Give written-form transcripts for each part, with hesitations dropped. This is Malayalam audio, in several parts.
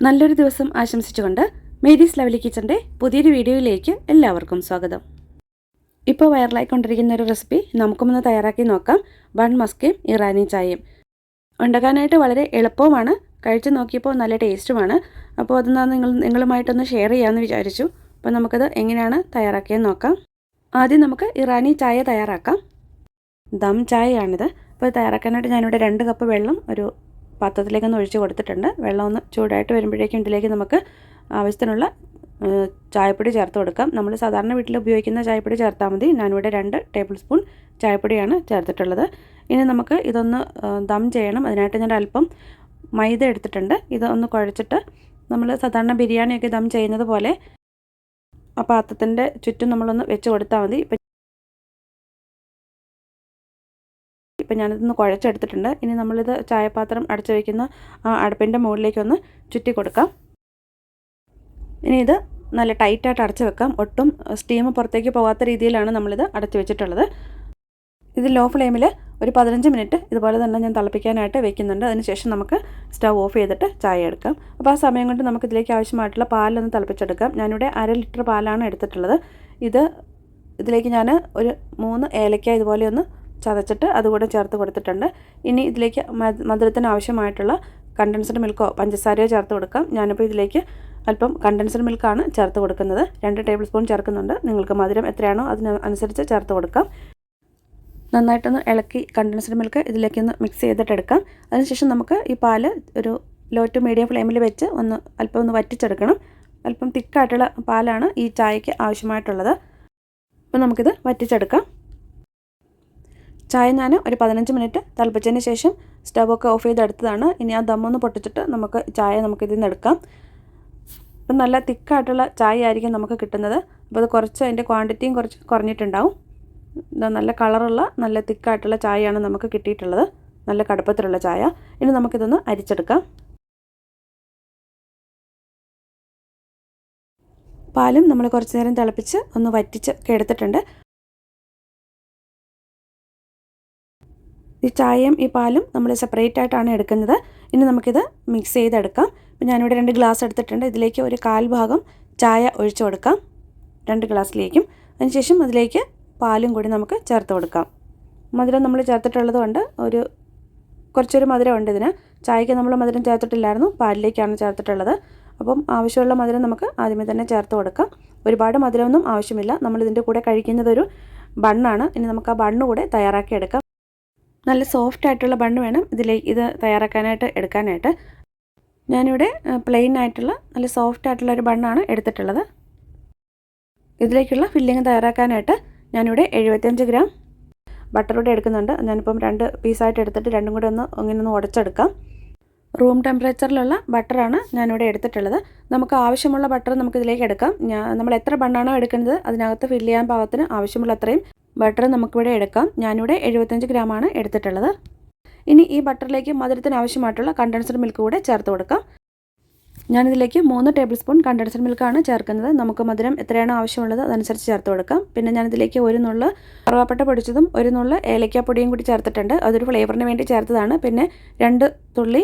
നല്ലൊരു ദിവസം ആശംസിച്ചുകൊണ്ട് മേരീസ് ലവ്ലി കിച്ചൻ്റെ പുതിയൊരു വീഡിയോയിലേക്ക് എല്ലാവർക്കും സ്വാഗതം. ഇപ്പോൾ വൈറലായിക്കൊണ്ടിരിക്കുന്ന ഒരു റെസിപ്പി നമുക്കൊന്ന് തയ്യാറാക്കി നോക്കാം. ബൺ മസ്കയും ഇറാനി ചായയും ഉണ്ടാക്കാനായിട്ട് വളരെ എളുപ്പവുമാണ്, കഴിച്ചു നോക്കിയപ്പോൾ നല്ല ടേസ്റ്റുമാണ്. അപ്പോൾ അത് നിങ്ങളുമായിട്ടൊന്ന് ഷെയർ ചെയ്യാമെന്ന് വിചാരിച്ചു. അപ്പോൾ നമുക്കത് എങ്ങനെയാണ് തയ്യാറാക്കിയെന്ന് നോക്കാം. ആദ്യം നമുക്ക് ഇറാനി ചായ തയ്യാറാക്കാം. ദം ചായയാണിത്. അപ്പോൾ തയ്യാറാക്കാനായിട്ട് ഞാനിവിടെ 2 കപ്പ് വെള്ളം ഒരു പാത്രത്തിലേക്കൊന്ന് ഒഴിച്ച് കൊടുത്തിട്ടുണ്ട്. വെള്ളം ഒന്ന് ചൂടായിട്ട് വരുമ്പോഴേക്കും ഇതിലേക്ക് നമുക്ക് ആവശ്യത്തിനുള്ള ചായപ്പൊടി ചേർത്ത് കൊടുക്കാം. നമ്മൾ സാധാരണ വീട്ടിൽ ഉപയോഗിക്കുന്ന ചായപ്പൊടി ചേർത്താൽ മതി. ഞാനിവിടെ 2 ടേബിൾ സ്പൂൺ ചായപ്പൊടിയാണ് ചേർത്തിട്ടുള്ളത്. ഇനി നമുക്ക് ഇതൊന്ന് ദം ചെയ്യണം. അതിനായിട്ട് ഞാൻ അല്പം മൈദ എടുത്തിട്ടുണ്ട്. ഇത് ഒന്ന് കുഴച്ചിട്ട് നമ്മൾ സാധാരണ ബിരിയാണിയൊക്കെ ദം ചെയ്യുന്നത് പോലെ ആ പാത്രത്തിൻ്റെ ചുറ്റും നമ്മളൊന്ന് വെച്ച് കൊടുത്താൽ മതി. ഇപ്പം ഞാനിതൊന്ന് കുഴച്ചെടുത്തിട്ടുണ്ട്. ഇനി നമ്മളിത് ചായപാത്രം അടച്ചു വയ്ക്കുന്ന ആ അടുപ്പിൻ്റെ മുകളിലേക്കൊന്ന് ചുറ്റി കൊടുക്കാം. ഇനി ഇത് നല്ല ടൈറ്റായിട്ട് അടച്ചു വെക്കാം. ഒട്ടും സ്റ്റീം പുറത്തേക്ക് പോകാത്ത രീതിയിലാണ് നമ്മളിത് അടച്ചു വെച്ചിട്ടുള്ളത്. ഇത് ലോ ഫ്ലെയിമിൽ ഒരു 15 മിനിറ്റ് ഇതുപോലെ തന്നെ ഞാൻ തിളപ്പിക്കാനായിട്ട് വെക്കുന്നുണ്ട്. അതിനുശേഷം നമുക്ക് സ്റ്റവ് ഓഫ് ചെയ്തിട്ട് ചായ എടുക്കാം. അപ്പോൾ ആ സമയം കൊണ്ട് നമുക്ക് ഇതിലേക്ക് ആവശ്യമായിട്ടുള്ള പാലൊന്ന് തിളപ്പിച്ചെടുക്കാം. ഞാനിവിടെ 1/2 ലിറ്റർ പാലാണ് എടുത്തിട്ടുള്ളത്. ഇതിലേക്ക് ഞാൻ ഒരു 3 ഏലക്ക ഇതുപോലെ ഒന്ന് ചതച്ചിട്ട് അതുകൂടെ ചേർത്ത് കൊടുത്തിട്ടുണ്ട്. ഇനി ഇതിലേക്ക് മധുരത്തിന് ആവശ്യമായിട്ടുള്ള കണ്ടൻസ്ഡ് മിൽക്കോ പഞ്ചസാരയോ ചേർത്ത് കൊടുക്കാം. ഞാനിപ്പോൾ ഇതിലേക്ക് അല്പം കണ്ടൻസ്ഡ് മിൽക്കാണ് ചേർത്ത് കൊടുക്കുന്നത്. 2 ടേബിൾ സ്പൂൺ ചേർക്കുന്നുണ്ട്. നിങ്ങൾക്ക് മധുരം എത്രയാണോ അതിനനുസരിച്ച് ചേർത്ത് കൊടുക്കാം. നന്നായിട്ടൊന്ന് ഇളക്കി കണ്ടൻസ്ഡ് മിൽക്ക് ഇതിലേക്കൊന്ന് മിക്സ് ചെയ്തിട്ടെടുക്കാം. അതിനുശേഷം നമുക്ക് ഈ പാല് ഒരു ലോ ടു മീഡിയം ഫ്ലെയിമിൽ വെച്ച് അല്പം ഒന്ന് വറ്റിച്ചെടുക്കണം. അല്പം തിക്കായിട്ടുള്ള പാലാണ് ഈ ചായയ്ക്ക് ആവശ്യമായിട്ടുള്ളത്. അപ്പോൾ നമുക്കിത് വറ്റിച്ചെടുക്കാം. ചായ ഞാൻ ഒരു 15 മിനിറ്റ് തിളപ്പിച്ചതിന് ശേഷം സ്റ്റവൊക്കെ ഓഫ് ചെയ്തെടുത്തതാണ്. ഇനി ആ ദമ്മൊന്ന് പൊട്ടിച്ചിട്ട് നമുക്കിതിൽ നിന്ന് എടുക്കാം. അപ്പം നല്ല തിക്കായിട്ടുള്ള ചായ ആയിരിക്കും നമുക്ക് കിട്ടുന്നത്. അപ്പോൾ അത് കുറച്ച് അതിൻ്റെ ക്വാണ്ടിറ്റിയും കുറച്ച് കുറഞ്ഞിട്ടുണ്ടാവും. നല്ല കളറുള്ള നല്ല തിക്കായിട്ടുള്ള ചായയാണ് നമുക്ക് കിട്ടിയിട്ടുള്ളത്. നല്ല കടുപ്പത്തിലുള്ള ചായ. ഇനി നമുക്കിതൊന്ന് അരിച്ചെടുക്കാം. പാലും നമ്മൾ കുറച്ച് നേരം തിളപ്പിച്ച് ഒന്ന് വറ്റിച്ച് എടുത്തിട്ടുണ്ട്. ഈ ചായയും ഈ പാലും നമ്മൾ സെപ്പറേറ്റ് ആയിട്ടാണ് എടുക്കുന്നത്. ഇനി നമുക്കിത് മിക്സ് ചെയ്തെടുക്കാം. അപ്പോൾ ഞാനിവിടെ 2 ഗ്ലാസ് എടുത്തിട്ടുണ്ട്. ഇതിലേക്ക് ഒരു 1/4 ഭാഗം ചായ ഒഴിച്ചു കൊടുക്കാം 2 ഗ്ലാസ്സിലേക്കും. അതിനുശേഷം അതിലേക്ക് പാലും കൂടി നമുക്ക് ചേർത്ത് കൊടുക്കാം. മധുരം നമ്മൾ ചേർത്തിട്ടുള്ളത് കൊണ്ട് കുറച്ചൊരു മധുരം ഉണ്ട് ഇതിന്. ചായയ്ക്ക് നമ്മൾ മധുരം ചേർത്തിട്ടില്ലായിരുന്നു, പാലിലേക്കാണ് ചേർത്തിട്ടുള്ളത്. അപ്പം ആവശ്യമുള്ള മധുരം നമുക്ക് ആദ്യമേ തന്നെ ചേർത്ത് കൊടുക്കാം. ഒരുപാട് മധുരമൊന്നും ആവശ്യമില്ല. നമ്മളിതിൻ്റെ കൂടെ കഴിക്കുന്നത് ഒരു ബണ്ണാണ്. ഇനി നമുക്ക് ആ ബണ്ണ് കൂടെ തയ്യാറാക്കിയെടുക്കാം. നല്ല സോഫ്റ്റ് ആയിട്ടുള്ള ബണ്ണ് വേണം ഇത് എടുക്കാനായിട്ട്. ഞാനിവിടെ പ്ലെയിൻ ആയിട്ടുള്ള നല്ല സോഫ്റ്റ് ആയിട്ടുള്ള ഒരു ബണ്ണാണ് എടുത്തിട്ടുള്ളത്. ഇതിലേക്കുള്ള ഫില്ലിങ് തയ്യാറാക്കാനായിട്ട് ഞാനിവിടെ 75 ഗ്രാം ബട്ടർ കൂടെ എടുക്കുന്നുണ്ട്. ഞാനിപ്പം 2 പീസായിട്ട് എടുത്തിട്ട് രണ്ടും കൂടെ ഇങ്ങനെ ഒന്ന് ഉടച്ചെടുക്കാം. റൂം ടെമ്പറേച്ചറിലുള്ള ബട്ടറാണ് ഞാനിവിടെ എടുത്തിട്ടുള്ളത്. നമുക്ക് ആവശ്യമുള്ള ബട്ടർ നമുക്കിതിലേക്ക് എടുക്കാം. നമ്മൾ എത്ര ബണ്ണാണോ എടുക്കുന്നത് അതിനകത്ത് ഫില്ല് ചെയ്യാൻ പാകത്തിന് ആവശ്യമുള്ള അത്രയും ബട്ടർ നമുക്കിവിടെ എടുക്കാം. ഞാനിവിടെ 75 ഗ്രാമാണ് എടുത്തിട്ടുള്ളത്. ഇനി ഈ ബട്ടറിലേക്ക് മധുരത്തിന് ആവശ്യമായിട്ടുള്ള കണ്ടൻസ്ഡ് മിൽക്ക് കൂടെ ചേർത്ത് കൊടുക്കാം. ഞാനിതിലേക്ക് 3 ടേബിൾ സ്പൂൺ കണ്ടൻസ്ഡ് മിൽക്കാണ് ചേർക്കുന്നത്. നമുക്ക് മധുരം എത്രയാണോ ആവശ്യമുള്ളത് അതനുസരിച്ച് ചേർത്ത് കൊടുക്കാം. പിന്നെ ഞാനിതിലേക്ക് 1 നുള്ള് കറുവാപ്പട്ട പൊടിച്ചതും 1 നുള്ള് ഏലക്കാപ്പൊടിയും കൂടി ചേർത്തിട്ടുണ്ട്. അതൊരു ഫ്ലേവറിന് വേണ്ടി ചേർത്തതാണ്. പിന്നെ 2 തുള്ളി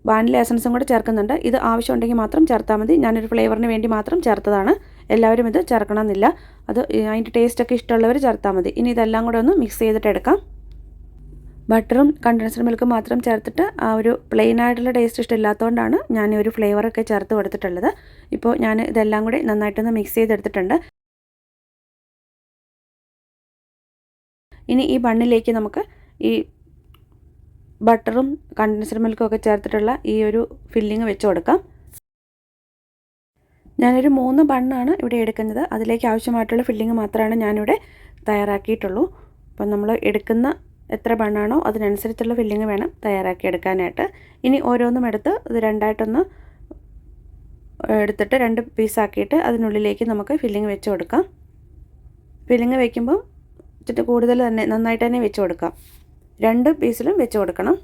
വാനില എസൻസും കൂടെ ചേർക്കുന്നുണ്ട്. ഇത് ആവശ്യമുണ്ടെങ്കിൽ മാത്രം ചേർത്താൽ മതി. ഞാനൊരു ഫ്ലേവറിന് വേണ്ടി മാത്രം ചേർത്തതാണ്. എല്ലാവരും ഇത് ചേർക്കണമെന്നില്ല. അതിൻ്റെ ടേസ്റ്റൊക്കെ ഇഷ്ടമുള്ളവർ ചേർത്താൽ മതി. ഇനി ഇതെല്ലാം കൂടെ ഒന്ന് മിക്സ് ചെയ്തിട്ട് എടുക്കാം. ബട്ടറും കണ്ടൻസ്ഡ് മിൽക്കും മാത്രം ചേർത്തിട്ട് ആ ഒരു പ്ലെയിൻ ആയിട്ടുള്ള ടേസ്റ്റ് ഇഷ്ടമില്ലാത്തതുകൊണ്ടാണ് ഞാൻ ഒരു ഫ്ലേവറൊക്കെ ചേർത്ത് കൊടുത്തിട്ടുള്ളത്. ഇപ്പോൾ ഞാൻ ഇതെല്ലാം കൂടി നന്നായിട്ടൊന്ന് മിക്സ് ചെയ്തെടുത്തിട്ടുണ്ട്. ഇനി ഈ ബണ്ണിലേക്ക് നമുക്ക് ഈ ബട്ടറും കണ്ടൻസ്ഡ് മിൽക്കും ഒക്കെ ചേർത്തിട്ടുള്ള ഈ ഒരു ഫില്ലിങ് വെച്ച് കൊടുക്കാം. ഞാനൊരു 3 ബണ്ണാണ് ഇവിടെ എടുക്കുന്നത്. അതിലേക്ക് ആവശ്യമായിട്ടുള്ള ഫില്ലിങ് മാത്രമാണ് ഞാനിവിടെ തയ്യാറാക്കിയിട്ടുള്ളൂ. അപ്പം നമ്മൾ എടുക്കുന്ന എത്ര ബണ്ണാണോ അതിനനുസരിച്ചുള്ള ഫില്ലിങ് വേണം തയ്യാറാക്കിയെടുക്കാനായിട്ട്. ഇനി ഓരോന്നും എടുത്ത് ഇത് രണ്ടായിട്ടൊന്ന് എടുത്തിട്ട് 2 പീസാക്കിയിട്ട് അതിനുള്ളിലേക്ക് നമുക്ക് ഫില്ലിങ് വെച്ച് കൊടുക്കാം. ഫില്ലിങ് വയ്ക്കുമ്പോൾ ഇച്ചിരി കൂടുതൽ തന്നെ നന്നായിട്ട് തന്നെ വെച്ച് കൊടുക്കാം. 2 പീസിലും വെച്ച് കൊടുക്കണം.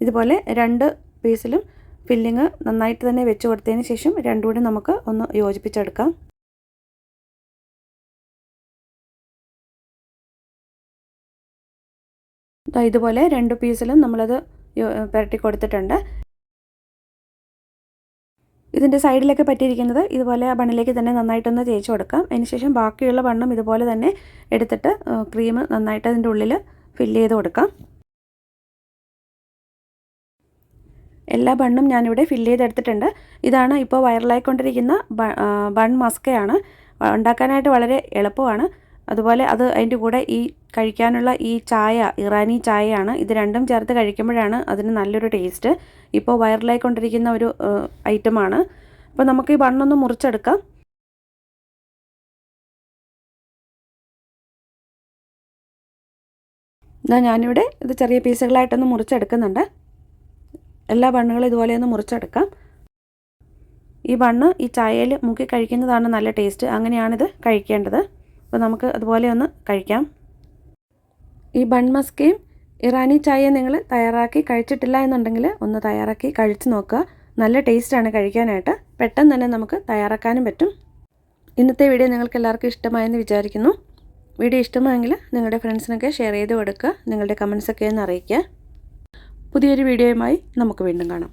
ഇതുപോലെ 2 പീസിലും ഫില്ലിങ് നന്നായിട്ട് തന്നെ വെച്ച് കൊടുത്തതിന് ശേഷം രണ്ടും കൂടി നമുക്ക് ഒന്ന് യോജിപ്പിച്ചെടുക്കാം. ഇതുപോലെ 2 പീസിലും നമ്മളത് പുരട്ടി കൊടുത്തിട്ടുണ്ട്. ഇതിൻ്റെ സൈഡിലൊക്കെ പറ്റിയിരിക്കുന്നത് ഇതുപോലെ ആ ബണ്ണിലേക്ക് തന്നെ നന്നായിട്ടൊന്ന് തേച്ച് കൊടുക്കാം. അതിനുശേഷം ബാക്കിയുള്ള ബണ്ണും ഇതുപോലെ തന്നെ എടുത്തിട്ട് ക്രീം നന്നായിട്ട് അതിൻ്റെ ഉള്ളിൽ ഫില്ല് ചെയ്ത് കൊടുക്കാം. എല്ലാ ബണ്ണും ഞാനിവിടെ ഫില്ല് ചെയ്തെടുത്തിട്ടുണ്ട്. ഇതാണ് ഇപ്പോൾ വൈറലായിക്കൊണ്ടിരിക്കുന്ന ബൺ മസ്കയാണ്. ഉണ്ടാക്കാനായിട്ട് വളരെ എളുപ്പമാണ്. അതുപോലെ അതിൻ്റെ കൂടെ ഈ കഴിക്കാനുള്ള ഈ ചായ ഇറാനി ചായയാണ്. ഇത് രണ്ടും ചേർത്ത് കഴിക്കുമ്പോഴാണ് അതിന് നല്ലൊരു ടേസ്റ്റ്. ഇപ്പോൾ വൈറലായിക്കൊണ്ടിരിക്കുന്ന ഒരു ഐറ്റമാണ്. അപ്പോൾ നമുക്ക് ഈ ബണ്ണൊന്ന് മുറിച്ചെടുക്കാം. ഞാനിവിടെ ഇത് ചെറിയ പീസുകളായിട്ടൊന്ന് മുറിച്ചെടുക്കുന്നുണ്ട്. എല്ലാ ബണ്ണുകളും ഇതുപോലെ ഒന്ന് മുറിച്ചെടുക്കാം. ഈ ബണ്ണ് ഈ ചായയിൽ മുക്കി കഴിക്കുന്നതാണ് നല്ല ടേസ്റ്റ്. അങ്ങനെയാണിത് കഴിക്കേണ്ടത്. അപ്പോൾ നമുക്ക് അതുപോലെ ഒന്ന് കഴിക്കാം. ഈ ബൺ മസ്കയും ഇറാനി ചായയും നിങ്ങൾ തയ്യാറാക്കി കഴിച്ചിട്ടില്ല എന്നുണ്ടെങ്കിൽ ഒന്ന് തയ്യാറാക്കി കഴിച്ച് നോക്കുക. നല്ല ടേസ്റ്റാണ് കഴിക്കാനായിട്ട്. പെട്ടെന്ന് തന്നെ നമുക്ക് തയ്യാറാക്കാനും പറ്റും. ഇന്നത്തെ വീഡിയോ നിങ്ങൾക്ക് എല്ലാവർക്കും ഇഷ്ടമായെന്ന് വിചാരിക്കുന്നു. വീഡിയോ ഇഷ്ടമായെങ്കിൽ നിങ്ങളുടെ ഫ്രണ്ട്സിനൊക്കെ ഷെയർ ചെയ്ത് കൊടുക്കുക. നിങ്ങളുടെ കമൻസൊക്കെ ഒന്ന് അറിയിക്കുക. പുതിയൊരു വീഡിയോയുമായി നമുക്ക് വീണ്ടും കാണാം.